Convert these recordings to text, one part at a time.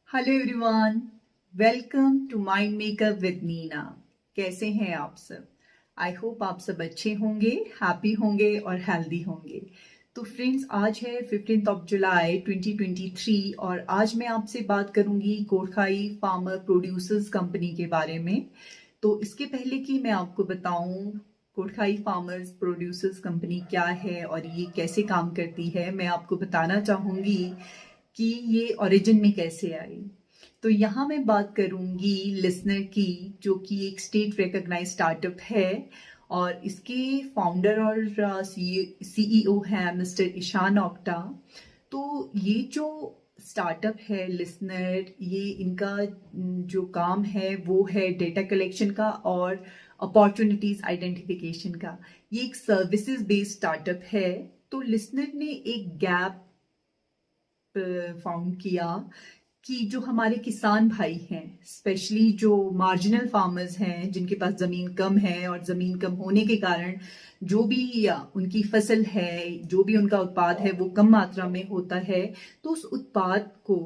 Hello everyone, welcome to mind makeup with Nina. कैसे हैं आप सब? आई होप आप सब अच्छे होंगे, हैप्पी होंगे और हेल्दी होंगे। तो फ्रेंड्स, आज है 15 जुलाई 2023 और आज मैं आपसे बात करूंगी कोटखाई फार्मर प्रोड्यूसर्स कंपनी के बारे में। तो इसके पहले कि मैं आपको बताऊं कोटखाई फार्मर्स प्रोड्यूसर्स कंपनी क्या है और ये कैसे काम करती है, मैं आपको बताना चाहूंगी कि ये ओरिजिन में कैसे आई। तो यहाँ मैं बात करूंगी लिसनर की, जो कि एक स्टेट रिकॉग्नाइज स्टार्टअप है और इसके फाउंडर और सीईओ है मिस्टर ईशान ओक्टा। तो ये जो स्टार्टअप है लिसनर, ये इनका जो काम है वो है डेटा कलेक्शन का और अपॉर्चुनिटीज आइडेंटिफिकेशन का। ये एक सर्विसेज बेस्ड स्टार्टअप है। तो लिसनर ने एक गैप फाउंड किया कि जो हमारे किसान भाई हैं, स्पेशली जो मार्जिनल फार्मर्स हैं जिनके पास ज़मीन कम है और ज़मीन कम होने के कारण जो भी उनकी फसल है, जो भी उनका उत्पाद है वो कम मात्रा में होता है, तो उस उत्पाद को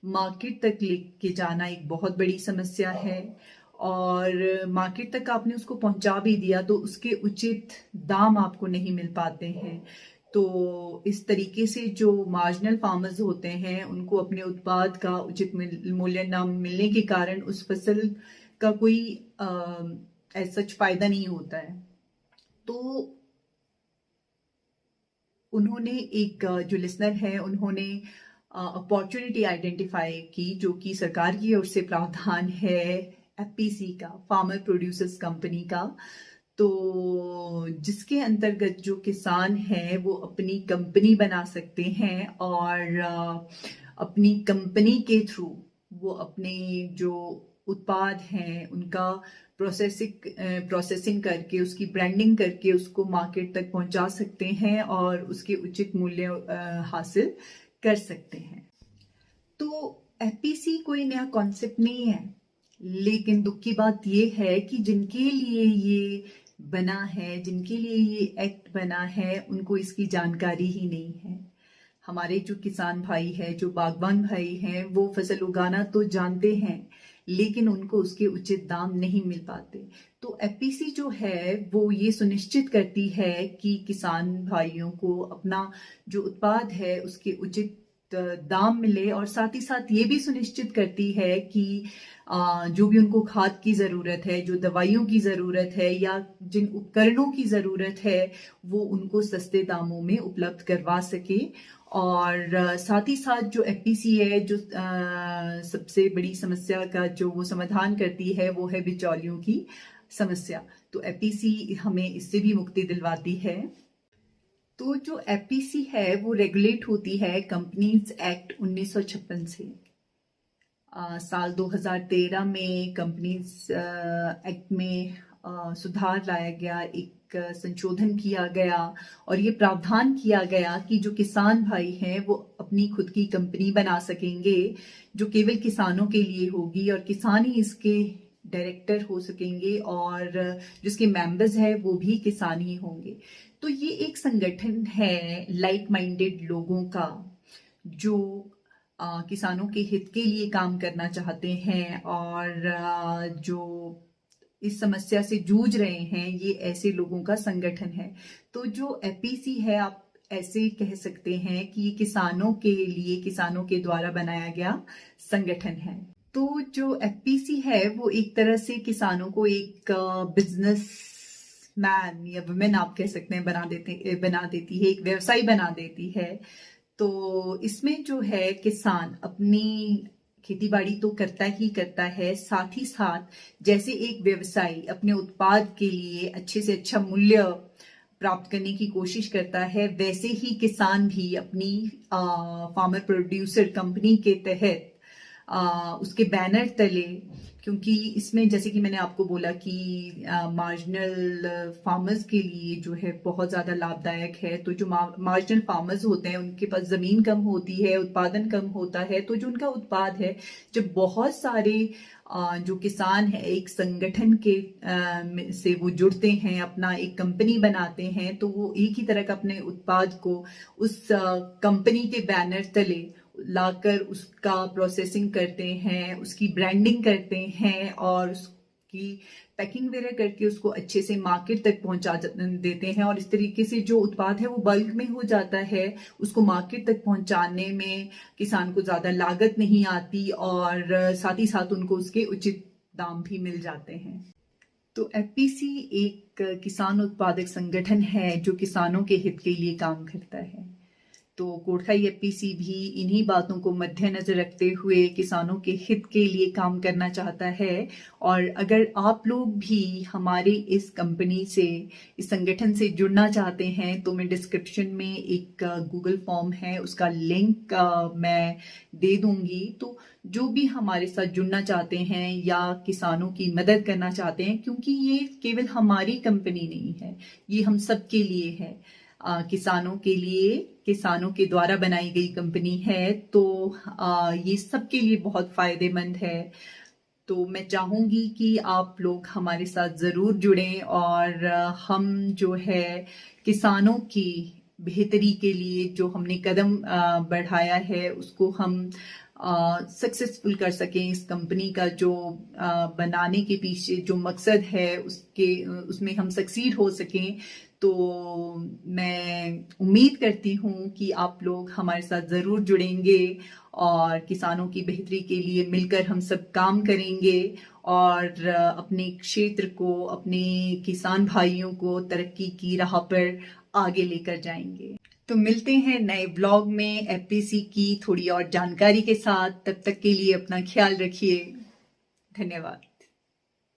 मार्केट तक लेके जाना एक बहुत बड़ी समस्या है। और मार्केट तक आपने उसको पहुंचा भी दिया तो उसके उचित दाम आपको नहीं मिल पाते हैं। तो इस तरीके से जो मार्जिनल फार्मर्स होते हैं उनको अपने उत्पाद का उचित मूल्य न मिलने के कारण उस फसल का कोई सच फायदा नहीं होता है। तो उन्होंने एक जो लिसनर है उन्होंने अपॉर्चुनिटी आइडेंटिफाई की, जो कि सरकार की ओर से प्रावधान है एफपीसी का, फार्मर प्रोड्यूसर्स कंपनी का। तो जिसके अंतर्गत जो किसान है वो अपनी कंपनी बना सकते हैं और अपनी कंपनी के थ्रू वो अपने जो उत्पाद हैं उनका प्रोसेसिंग करके, उसकी ब्रांडिंग करके उसको मार्केट तक पहुंचा सकते हैं और उसके उचित मूल्य हासिल कर सकते हैं। तो एफपीसी कोई नया कॉन्सेप्ट नहीं है, लेकिन दुख की बात यह है कि जिनके लिए ये बना है, जिनके लिए ये एक्ट बना है, उनको इसकी जानकारी ही नहीं है। हमारे जो किसान भाई है, जो बागवान भाई हैं, वो फसल उगाना तो जानते हैं लेकिन उनको उसके उचित दाम नहीं मिल पाते। तो एफपीसी जो है वो ये सुनिश्चित करती है कि किसान भाइयों को अपना जो उत्पाद है उसके उचित दाम मिले और साथ ही साथ ये भी सुनिश्चित करती है कि जो भी उनको खाद की ज़रूरत है, जो दवाइयों की ज़रूरत है या जिन उपकरणों की ज़रूरत है वो उनको सस्ते दामों में उपलब्ध करवा सके। और साथ ही साथ जो एफपीसी है, जो सबसे बड़ी समस्या का जो वो समाधान करती है वो है बिचौलियों की समस्या। तो एफपीसी हमें इससे भी मुक्ति दिलवाती है। तो जो एफपीसी है वो रेगुलेट होती है कंपनीज एक्ट 1956 से। साल 2013 में कंपनीज एक्ट में सुधार लाया गया, एक संशोधन किया गया और ये प्रावधान किया गया कि जो किसान भाई हैं वो अपनी खुद की कंपनी बना सकेंगे, जो केवल किसानों के लिए होगी और किसान ही इसके डायरेक्टर हो सकेंगे और जिसके मेंबर्स है वो भी किसान ही होंगे। तो ये एक संगठन है लाइक माइंडेड लोगों का, जो किसानों के हित के लिए काम करना चाहते हैं और जो इस समस्या से जूझ रहे हैं, ये ऐसे लोगों का संगठन है। तो जो एफपीसी है, आप ऐसे कह सकते हैं कि ये किसानों के लिए, किसानों के द्वारा बनाया गया संगठन है। तो जो एफपीसी है वो एक तरह से किसानों को एक बिजनेस मैन या वुमेन आप कह सकते हैं बना देती है, एक व्यवसाय बना देती है। तो इसमें जो है किसान अपनी खेतीबाड़ी तो करता ही करता है, साथ ही साथ जैसे एक व्यवसायी अपने उत्पाद के लिए अच्छे से अच्छा मूल्य प्राप्त करने की कोशिश करता है, वैसे ही किसान भी अपनी फार्मर प्रोड्यूसर कंपनी के तहत उसके बैनर तले, क्योंकि इसमें जैसे कि मैंने आपको बोला कि मार्जिनल फार्मर्स के लिए जो है बहुत ज़्यादा लाभदायक है। तो जो मार्जिनल फार्मर्स होते हैं उनके पास ज़मीन कम होती है, उत्पादन कम होता है, तो जो उनका उत्पाद है, जब बहुत सारे जो किसान है एक संगठन के से वो जुड़ते हैं, अपना एक कंपनी बनाते हैं, तो वो एक ही तरह का अपने उत्पाद को उस कंपनी के बैनर तले लाकर उसका प्रोसेसिंग करते हैं, उसकी ब्रांडिंग करते हैं और उसकी पैकिंग वगैरह करके उसको अच्छे से मार्केट तक पहुंचा देते हैं। और इस तरीके से जो उत्पाद है वो बल्क में हो जाता है, उसको मार्केट तक पहुंचाने में किसान को ज़्यादा लागत नहीं आती और साथ ही साथ उनको उसके उचित दाम भी मिल जाते हैं। तो एफपीसी एक किसान उत्पादक संगठन है जो किसानों के हित के लिए काम करता है। तो कोटखाई एफपीसी भी इन्हीं बातों को मद्देनजर रखते हुए किसानों के हित के लिए काम करना चाहता है। और अगर आप लोग भी हमारे इस कंपनी से, इस संगठन से जुड़ना चाहते हैं तो मैं डिस्क्रिप्शन में एक गूगल फॉर्म है, उसका लिंक मैं दे दूंगी। तो जो भी हमारे साथ जुड़ना चाहते हैं या किसानों की मदद करना चाहते हैं, क्योंकि ये केवल हमारी कंपनी नहीं है, ये हम सब के लिए है, किसानों के लिए, किसानों के द्वारा बनाई गई कंपनी है। तो ये सबके लिए बहुत फायदेमंद है। तो मैं चाहूंगी कि आप लोग हमारे साथ जरूर जुड़ें और हम जो है किसानों की बेहतरी के लिए जो हमने कदम बढ़ाया है उसको हम सक्सेसफुल कर सकें। इस कंपनी का जो बनाने के पीछे जो मकसद है उसमें हम सक्सीड हो सकें। तो मैं उम्मीद करती हूँ कि आप लोग हमारे साथ ज़रूर जुड़ेंगे और किसानों की बेहतरी के लिए मिलकर हम सब काम करेंगे और अपने क्षेत्र को, अपने किसान भाइयों को तरक्की की राह पर आगे लेकर जाएंगे। तो मिलते हैं नए ब्लॉग में एफपीसी की थोड़ी और जानकारी के साथ। तब तक के लिए अपना ख्याल रखिए। धन्यवाद।